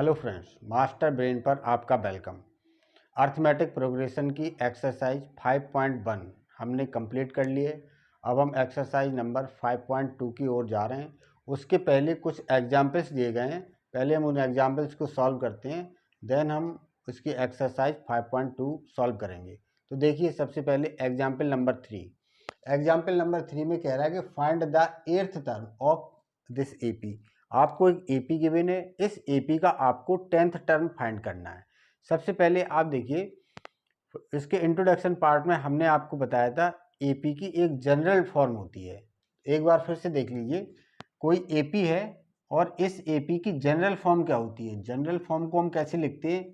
Hello friends, master brain पर आपका welcome. Arithmetic progression की एक्सरसाइज 5.1 हमने कंप्लीट कर लिए। अब हम एक्सरसाइज नंबर 5.2 की ओर जा रहे हैं। उसके पहले कुछ एग्जाम्पल्स दिए गए हैं, पहले हम उन एग्जाम्पल्स को सॉल्व करते हैं, देन हम उसकी एक्सरसाइज 5.2 सॉल्व करेंगे। तो देखिए, सबसे पहले एग्जाम्पल नंबर 3। एग्जाम्पल नंबर 3 में कह रहा है कि find the 8th term of this AP. आपको एक एपी गिवन है, इस एपी का आपको 10th टर्म फाइंड करना है। सबसे पहले आप देखिए, इसके इंट्रोडक्शन पार्ट में हमने आपको बताया था एपी की एक जनरल फॉर्म होती है। एक बार फिर से देख लीजिए, कोई एपी है और इस एपी की जनरल फॉर्म क्या होती है। जनरल फॉर्म को हम कैसे लिखते हैं?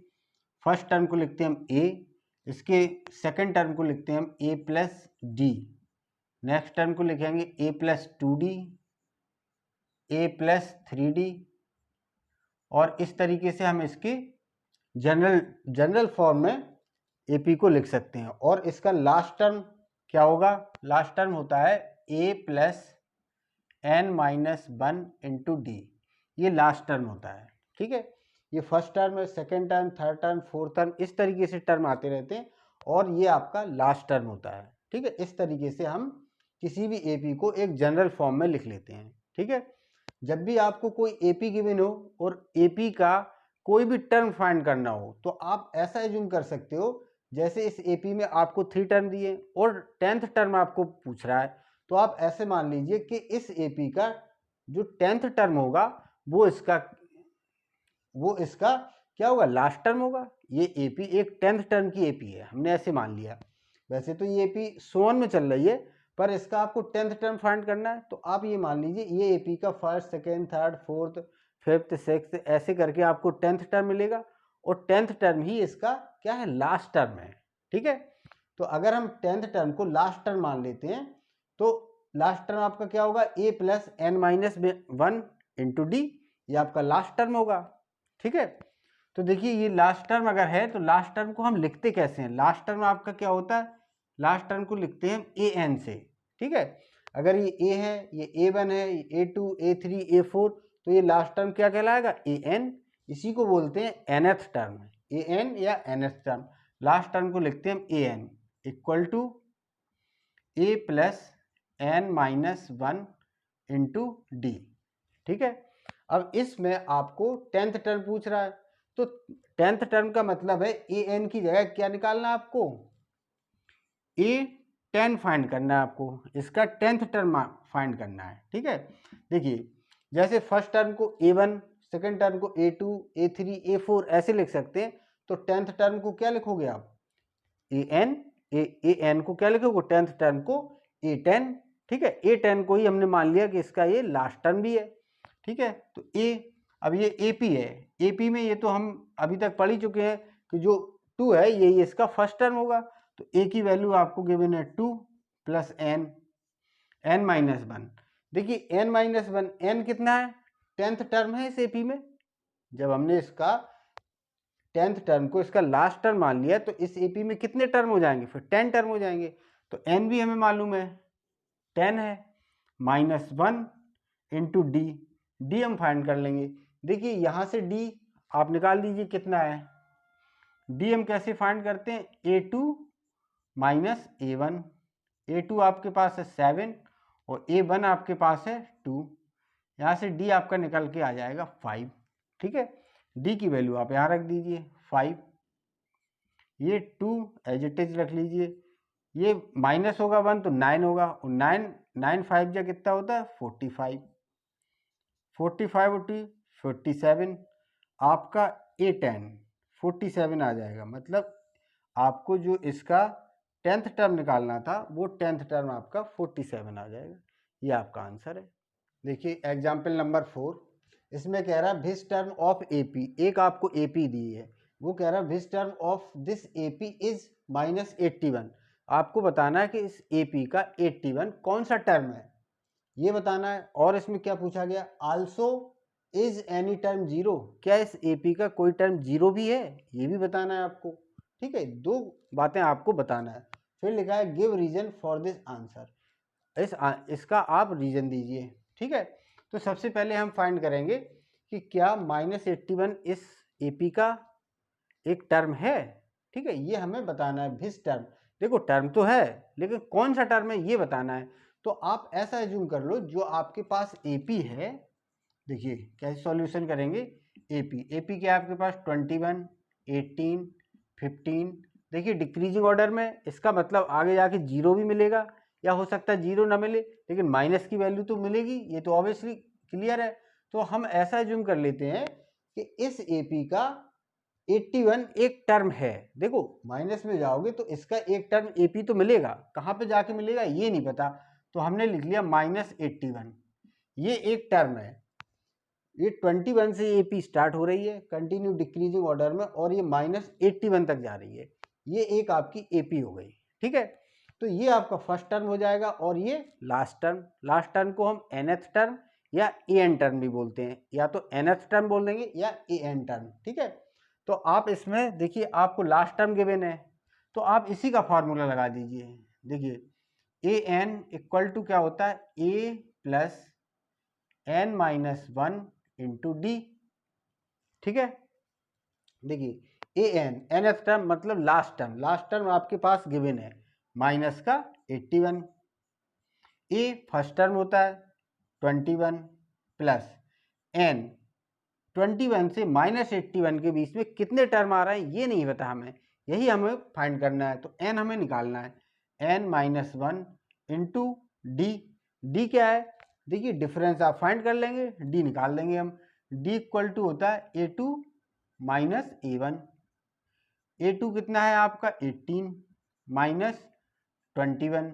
फर्स्ट टर्म को लिखते हैं हम ए, इसके सेकंड टर्म को लिखते हैं हम ए प्लस डी, नेक्स्ट टर्म को लिखेंगे ए प्लस 2d, ए प्लस 3d, और इस तरीके से हम इसकी जनरल फॉर्म में एपी को लिख सकते हैं। और इसका लास्ट टर्म क्या होगा? लास्ट टर्म होता है A plus N minus 1 into D. ये लास्ट टर्म होता है, ठीक है। ये फर्स्ट टर्म है, second term, third term, fourth term, इस तरीके से टर्म आते रहते हैं और ये आपका लास्ट टर्म होता है, ठीक है। इस तरीके से हम किसी भी एपी को एक जनरल फॉर्म में लिख लेते हैं, ठीक है। जब भी आपको कोई एपी गिवन हो और एपी का कोई भी टर्म फाइंड करना हो तो आप ऐसा एज्यूम कर सकते हो जैसे इस एपी में आपको 3 टर्म दिए और 10th टर्म आपको पूछ रहा है, तो आप ऐसे मान लीजिए कि इस एपी का जो 10th टर्म होगा वो इसका क्या होगा? लास्ट टर्म होगा। ये एपी एक 10th टर्म की एपी है, हमने ऐसे मान लिया। वैसे तो ये एपी सोन में चल रही है, पर इसका आपको 10th टर्म फाइंड करना है, तो आप ये मान लीजिए ये एपी का first, second, third, fourth, fifth, sixth, ऐसे करके आपको 10th टर्म मिलेगा और 10th टर्म ही इसका क्या है? लास्ट टर्म है, ठीक है। तो अगर हम 10th टर्म को लास्ट टर्म मान लेते हैं तो लास्ट टर्म आपका क्या होगा? A plus N minus 1 into D, ये आपका लास्ट टर्म होगा, ठीक है। तो देखिए, ये लास्ट टर्म अगर है तो लास्ट टर्म को हम लिखते कैसे हैं? लास्ट टर्म आपका क्या होता है? लास्ट टर्म को लिखते हैं ए एन से, ठीक है। अगर ये ए है, ये A1 है, ये A2, A3, A4, तो ये लास्ट टर्म क्या कहलाएगा? A N. इसी को बोलते हैं nth टर्म, ए एन या nth टर्म। लास्ट टर्म को लिखते हैं A N equal to A plus N minus 1 into D, ठीक है। अब इसमें आपको 10th टर्म पूछ रहा है, तो 10th टर्म का मतलब है ए एन की जगह क्या निकालना है आपको? A10 फाइंड करना है आपको, इसका 10th टर्म फाइंड करना है, ठीक है। देखिए, जैसे फर्स्ट टर्म को A1, सेकंड टर्म को A2, A3, A4 ऐसे लिख सकते हैं, तो 10th टर्म को क्या लिखोगे आप? AN को क्या लिखोगे? 10th टर्म को A10, ठीक है। A10 को ही हमने मान लिया कि इसका ये लास्ट टर्म भी है, ठीक है। तो अब ये AP है, AP में ये तो हम अभी तक पढ़ ही चुके हैं कि जो 2 है यही इसका फर्स्ट टर्म होगा। तो A की वैल्यू आपको गिवन है 2 प्लस n माइनस 1। देखिए, n माइनस 1, n कितना है? 10th टर्म है इस एपी में। जब हमने इसका 10th टर्म को इसका लास्ट टर्म मान लिया तो इस एपी में कितने टर्म हो जाएंगे? फिर 10 टर्म हो जाएंगे। तो n भी हमें मालूम है 10 है, माइनस 1 इंटू डी हम फाइंड कर लेंगे। देखिए, यहाँ से डी आप निकाल दीजिए कितना है। डी हम कैसे फाइंड करते हैं? A2 minus A1। A2 आपके पास है 7 और A1 आपके पास है 2। यहाँ से D आपका निकल के आ जाएगा 5, ठीक है। D की वैल्यू आप यहाँ रख दीजिए 5, ये 2 एज इट इज रख लीजिए। ये माइनस होगा 1 तो 9 होगा, और 9 5 जा कितना होता है? 45। 45 और 2 47, आपका A10 47 आ जाएगा। मतलब आपको जो इसका 10th टर्म निकालना था वो 10th टर्म आपका 47 आ जाएगा। ये आपका आंसर है। देखिए, एग्जाम्पल नंबर 4, इसमें कह रहा है विच टर्म ऑफ एपी। एक आपको एपी दी है, वो कह रहा है which term of this AP is minus 81। आपको बताना है कि इस एपी का 81 कौन सा टर्म है, ये बताना है। और इसमें क्या पूछा गया? Also is any term zero. क्या इस एपी का कोई टर्म जीरो भी है, ये भी बताना है आपको, ठीक है। 2 बातें आपको बताना है। फिर लिखा है give reason for this answer. इसका आप रीजन दीजिए, ठीक है। तो सबसे पहले हम फाइंड करेंगे कि क्या -81 इस AP का एक टर्म है। ठीक है, ये हमें बताना है भिस टर्म। देखो टर्म तो है लेकिन कौन सा टर्म है ये बताना है। तो आप ऐसा एज्यूम कर लो, जो आपके पास AP है, देखिए कैसे सॉल्यूशन करेंगे। AP क्या है आपके पास 21, 18, 15। देखिए डिक्रीजिंग ऑर्डर में, इसका मतलब आगे जाके जीरो भी मिलेगा या हो सकता है जीरो ना मिले, लेकिन माइनस की वैल्यू तो मिलेगी, ये तो ऑब्वियसली क्लियर है। तो हम ऐसा एज्यूम कर लेते हैं कि इस AP का 81 एक टर्म है। देखो माइनस में जाओगे तो इसका एक टर्म AP तो मिलेगा, कहाँ पे जाके मिलेगा ये नहीं पता, तो हमने लिख लिया -81, ये एक टर्म है। ये 21 से AP स्टार्ट हो रही है कंटिन्यू डिक्रीजिंग ऑर्डर में, और ये -81 तक जा रही है, ये एक आपकी AP हो गई। ठीक है, तो ये आपका फर्स्ट टर्म हो जाएगा, और ये लास्ट टर्म को हम nth टर्म या an टर्म भी बोलते हैं, या तो nth टर्म बोल देंगे या an टर्म। ठीक है, तो आप इसमें देखिए आपको लास्ट टर्म गिवन है, तो आप इसी का फॉर्मूला लगा दीजिए। देखिए an इक्वल टू क्या होता है, a plus n-1 into D. ठीक है, देखिए nth टर्म मतलब लास्ट टर्म आपके पास गिवन है माइनस का 81। ए फर्स्ट टर्म होता है 21 प्लस n, 21 से -81 के बीच में कितने टर्म आ रहे हैं ये नहीं पता हमें, यही हमें फाइंड करना है। तो n हमें निकालना है, n-1 इंटू डी। डी क्या है, देखिए डिफरेंस आप फाइंड कर लेंगे, डी निकाल देंगे हम। डी इक्वल टू होता है A2 माइनस A1। A2 कितना है आपका 18 माइनस 21।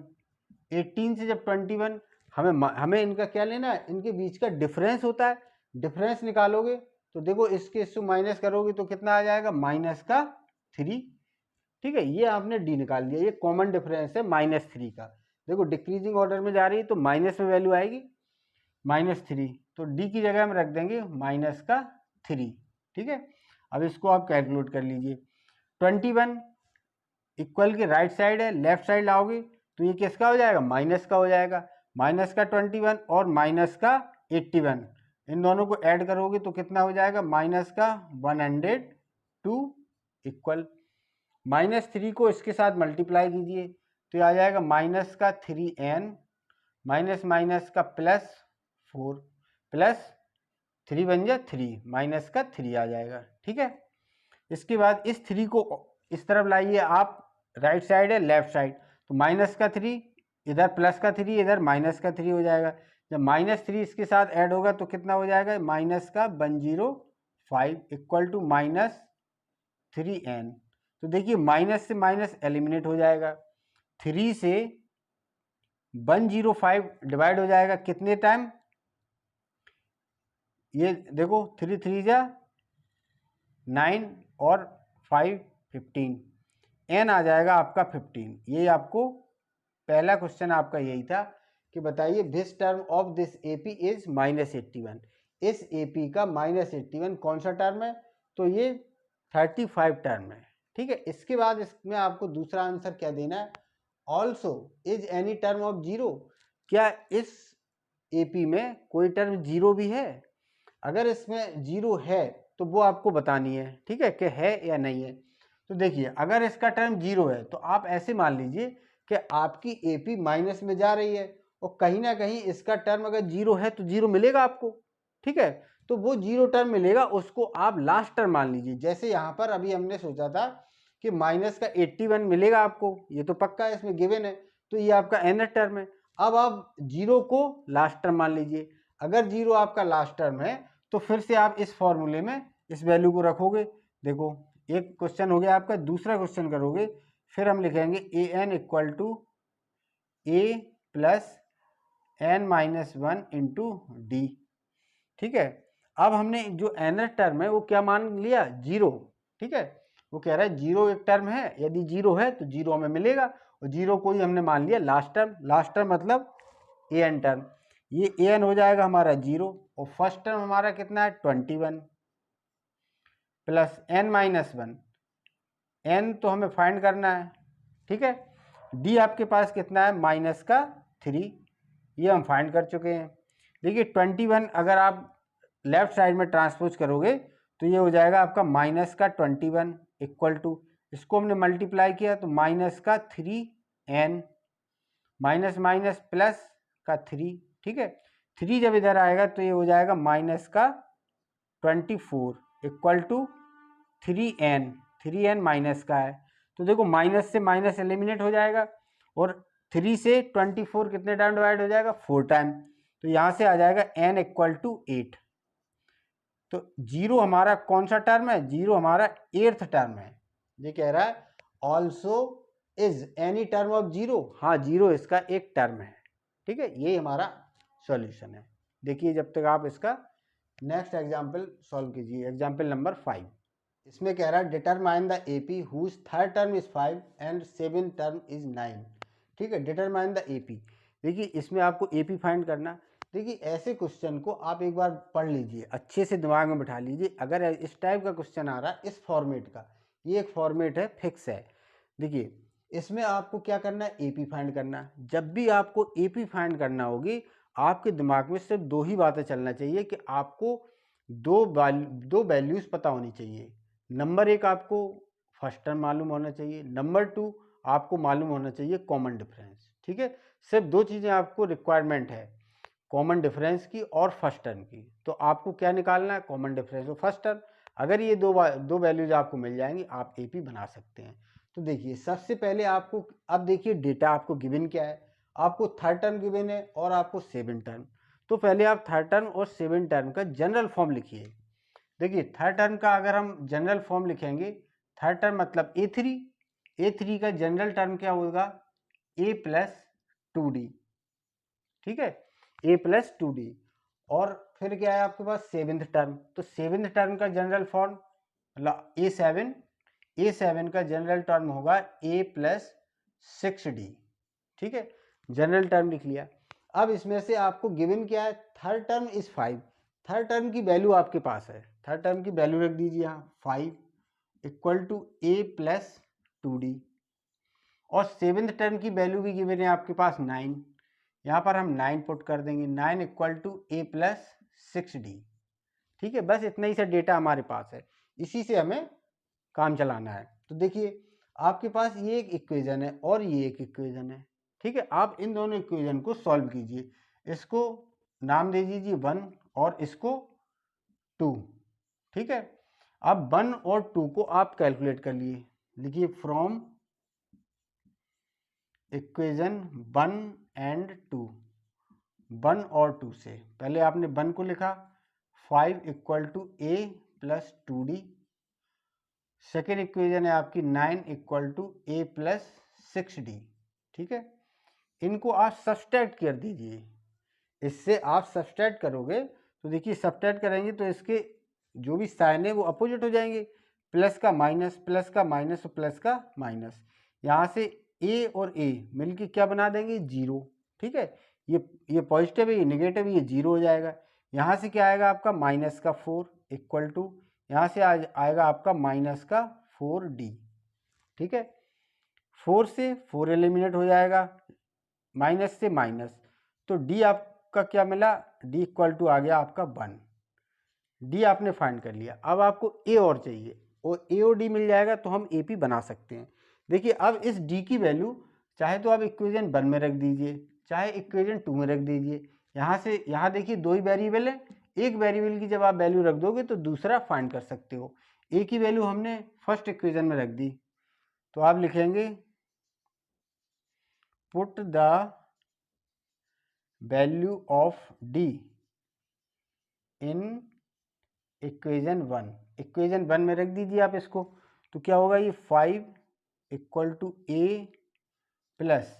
18 से जब 21, हमें इनका क्या लेना है, इनके बीच का डिफरेंस होता है, डिफरेंस निकालोगे तो देखो इसके इससे माइनस करोगे तो कितना आ जाएगा, -3। ठीक है, ये आपने डी निकाल दिया, ये कॉमन डिफरेंस है -3 का। देखो डिक्रीजिंग ऑर्डर में जा रही है तो माइनस में वैल्यू आएगी -3, तो डी की जगह हम रख देंगे -3। ठीक है, अब इसको आप कैलकुलेट कर लीजिए। 21 इक्वल के राइट साइड है, लेफ्ट साइड लाओगे तो ये किसका हो जाएगा, माइनस का हो जाएगा। माइनस का 21 और माइनस का 81, इन दोनों को ऐड करोगे तो कितना हो जाएगा, माइनस का 102 इक्वल -3 को इसके साथ मल्टीप्लाई कीजिए तो ये आ जाएगा माइनस का 3n माइनस माइनस का +4 प्लस 3 बन जाए 3, माइनस का 3 आ जाएगा। ठीक है, इसके बाद इस 3 को इस तरफ लाइए आप, राइट साइड है लेफ्ट साइड, तो माइनस का 3 इधर, प्लस का 3 इधर, माइनस का 3 हो जाएगा। जब -3 इसके साथ ऐड होगा तो कितना हो जाएगा, माइनस का 105 इक्वल टू -3n। तो देखिए माइनस से माइनस एलिमिनेट हो जाएगा, 3 से 105 डिवाइड हो जाएगा कितने टाइम, ये देखो 3 3 जा 9 और 5 15, n आ जाएगा आपका 15। ये आपको पहला क्वेश्चन आपका यही था कि बताइए this term of this AP is -81। इस AP का -81 कौन सा टर्म है, तो ये 35 टर्म है। ठीक है, इसके बाद इसमें आपको दूसरा आंसर क्या देना है, also is any term of zero. क्या इस AP में कोई टर्म जीरो भी है, अगर इसमें जीरो है तो वो आपको बतानी है। ठीक है, कि है या नहीं है। तो देखिए अगर इसका टर्म जीरो है तो आप ऐसे मान लीजिए कि आपकी AP माइनस में जा रही है, और कहीं ना कहीं इसका टर्म अगर जीरो है तो जीरो मिलेगा आपको। ठीक है, तो वो जीरो टर्म मिलेगा उसको आप लास्ट टर्म मान लीजिए। जैसे यहाँ पर अभी हमने सोचा था कि माइनस का 81 मिलेगा आपको, ये तो पक्का है, इसमें गिवन है, तो ये आपका nth टर्म है। अब आप जीरो को लास्ट टर्म मान लीजिए। अगर जीरो आपका लास्ट टर्म है तो फिर से आप इस फॉर्मूले में इस वैल्यू को रखोगे। देखो एक क्वेश्चन हो गया आपका, दूसरा क्वेश्चन करोगे, फिर हम लिखेंगे an equal to a plus n-1 into D. ठीक है, अब हमने जो nth टर्म है वो क्या मान लिया, जीरो। ठीक है, वो कह रहा है जीरो एक टर्म है, यदि जीरो है तो जीरो हमें मिलेगा, और जीरो को ही हमने मान लिया लास्ट टर्म। लास्ट टर्म मतलब an टर्म, ये an हो जाएगा हमारा जीरो, और फर्स्ट टर्म हमारा कितना है 21 प्लस n-1, n तो हमें फाइंड करना है। ठीक है, d आपके पास कितना है, माइनस का 3, ये हम फाइंड कर चुके हैं। देखिए 21 अगर आप लेफ्ट साइड में ट्रांसपोज करोगे तो ये हो जाएगा आपका माइनस का 21 इक्वल टू, इसको हमने मल्टीप्लाई किया तो माइनस का 3n माइनस माइनस प्लस का 3, ठीक है। 3 जब इधर आएगा तो ये हो जाएगा माइनस का 24 इक्वल टू 3n माइनस का है, तो देखो माइनस से माइनस एलिमिनेट हो जाएगा और 3 से 24 कितने टाइम डिवाइड हो जाएगा, 4 टाइम, तो यहाँ से आ जाएगा n इक्वल टू 8। तो जीरो हमारा कौन सा टर्म है, जीरो हमारा 8th टर्म है। ये कह रहा है also is any term of zero, हाँ जीरो इसका एक टर्म है, ठीक है। ये हमारा सॉल्यूशन है। देखिए जब तक आप इसका नेक्स्ट एग्जाम्पल सॉल्व कीजिए, एग्जाम्पल नंबर 5। इसमें कह रहा है determine the AP whose third term is 5 and seven term is 9, ठीक है। डिटरमाइन द एपी, देखिए इसमें आपको एपी फाइंड करना। देखिए ऐसे क्वेश्चन को आप एक बार पढ़ लीजिए, अच्छे से दिमाग में बिठा लीजिए। अगर इस टाइप का क्वेश्चन आ रहा है इस फॉर्मेट का, ये एक फॉर्मेट है, फिक्स है। देखिए इसमें आपको क्या करना है, एपी फाइंड करना। जब भी आपको एपी फाइंड करना होगी आपके दिमाग में सिर्फ दो ही बातें चलना चाहिए कि आपको दो वैल्यूज पता होनी चाहिए। नंबर एक आपको फर्स्ट टर्म मालूम होना चाहिए, नंबर 2 आपको मालूम होना चाहिए कॉमन डिफरेंस, ठीक है। सिर्फ दो चीज़ें आपको रिक्वायरमेंट है, कॉमन डिफरेंस की और फर्स्ट टर्म की। तो आपको क्या निकालना है, कॉमन डिफरेंस और फर्स्ट टर्म। अगर ये दो वैल्यूज आपको मिल जाएंगी आप एपी बना सकते हैं। तो देखिए सबसे पहले आपको, अब देखिए डेटा आपको गिवन क्या है, आपको थर्ड टर्म गिवन है और आपको सेवन टर्म। तो पहले आप थर्ड टर्म और सेवन टर्म का जनरल फॉर्म लिखिए। देखिए थर्ड टर्म का अगर हम जनरल फॉर्म लिखेंगे, थर्ड टर्म मतलब ए3 का जनरल टर्म क्या होगा, a प्लस 2d, ठीक है, a प्लस 2d। और फिर क्या है आपके पास सेवेंथ टर्म, तो सेवेंथ टर्म का जनरल फॉर्म मतलब a7 का जनरल टर्म होगा a प्लस 6d, ठीक है। जनरल टर्म लिख लिया। अब इसमें से आपको गिवन क्या है, third term is 5, third term की वैल्यू आपके पास है, थर्ड टर्म की वैल्यू रख दीजिए यहाँ 5 equal to a plus 2d। और सेवेंथ टर्म की वैल्यू भी गिवन है आपके पास 9, यहाँ पर हम 9 पुट कर देंगे, 9 equal to a plus 6d, ठीक है। बस इतना ही सा डेटा हमारे पास है, इसी से हमें काम चलाना है। तो देखिए आपके पास ये एक इक्वेशन है और ये एक इक्वेशन है, ठीक है। आप इन दोनों इक्वेशन को सॉल्व कीजिए, इसको नाम दे दीजिए 1 और इसको 2, ठीक है। अब 1 और 2 को आप कैलकुलेट कर लिए, लिखिए फ्रॉम इक्वेशन 1 एंड 2, 1 और 2 से। पहले आपने 1 को लिखा 5 equal to a plus 2d, second equation है आपकी 9 equal to a plus 6d, ठीक है। इनको आप सब्सट्रैक्ट कर दीजिए, इससे आप सब्सट्रैक्ट करोगे तो देखिए सब्सट्रैक्ट करेंगे तो इसके जो भी साइन है वो अपोजिट हो जाएंगे, प्लस का माइनस, प्लस का माइनस और प्लस का माइनस। यहाँ से a और a मिलके क्या बना देंगे, जीरो, ठीक है। ये पॉजिटिव है, ये नेगेटिव है, ये जीरो हो जाएगा। यहाँ से क्या आएगा आपका माइनस का 4 इक्वल टू, यहाँ से आएगा आपका माइनस का 4d, ठीक है। 4 से 4 एलिमिनेट हो जाएगा, माइनस से माइनस, तो d आपका क्या मिला, d इक्वल टू आ गया आपका 1, d आपने फाइंड कर लिया। अब आपको a और चाहिए, और a और d मिल जाएगा तो हम AP बना सकते हैं। देखिए अब इस d की वैल्यू चाहे तो आप इक्वेशन 1 में रख दीजिए, चाहे इक्वेशन 2 में रख दीजिए। यहाँ से यहाँ देखिए दो ही वेरिएबल है, एक वेरिएबल की जब आप वैल्यू रख दोगे तो दूसरा फाइंड कर सकते हो। a की वैल्यू हमने फर्स्ट इक्वेशन में रख दी, तो आप लिखेंगे put the value of d in equation 1, equation 1 में रख दीजिए आप इसको। तो क्या होगा, ये 5 equal to a plus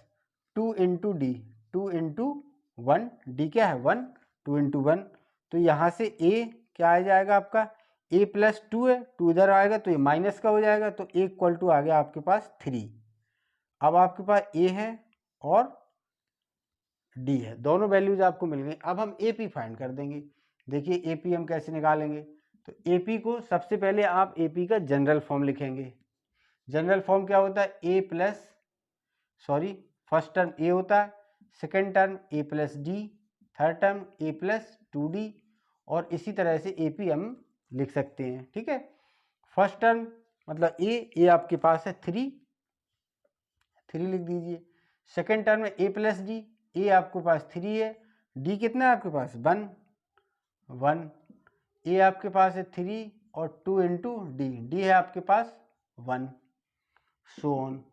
2 into D, 2 into 1, D क्या है 1, 2 इंटू 1। तो यहाँ से a क्या आ जाएगा आपका, a प्लस 2 है, 2 इधर आएगा तो ये माइनस का हो जाएगा, तो a इक्वल टू आ गया आपके पास 3। अब आपके पास a है और d है, दोनों वैल्यूज आपको मिल गई। अब हम AP फाइंड कर देंगे। देखिए AP हम कैसे निकालेंगे, तो AP को सबसे पहले आप AP का जनरल फॉर्म लिखेंगे। जनरल फॉर्म क्या होता है, a plus first term a होता है, second term a plus d, third term a plus 2d और इसी तरह से ए पी हम लिख सकते हैं। ठीक है, फर्स्ट टर्म मतलब ए आपके पास है 3 लिख दीजिए। सेकेंड टर्म में ए प्लस डी, ए आपके पास 3 है, डी कितना है आपके पास 1, ए आपके पास है 3 और 2 इंटू डी है आपके पास 1, सो ऑन।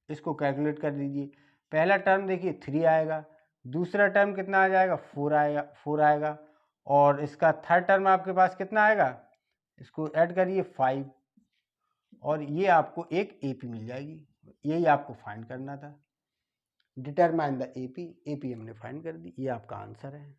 इसको कैलकुलेट कर दीजिए। पहला टर्म देखिए 3 आएगा, दूसरा टर्म कितना आ जाएगा 4 आएगा और इसका थर्ड टर्म आपके पास कितना आएगा, इसको ऐड करिए 5 और ये आपको एक एपी मिल जाएगी। यही आपको फाइंड करना था, डिटरमाइन द एपी। एपी हमने फाइंड कर दी, ये आपका आंसर है।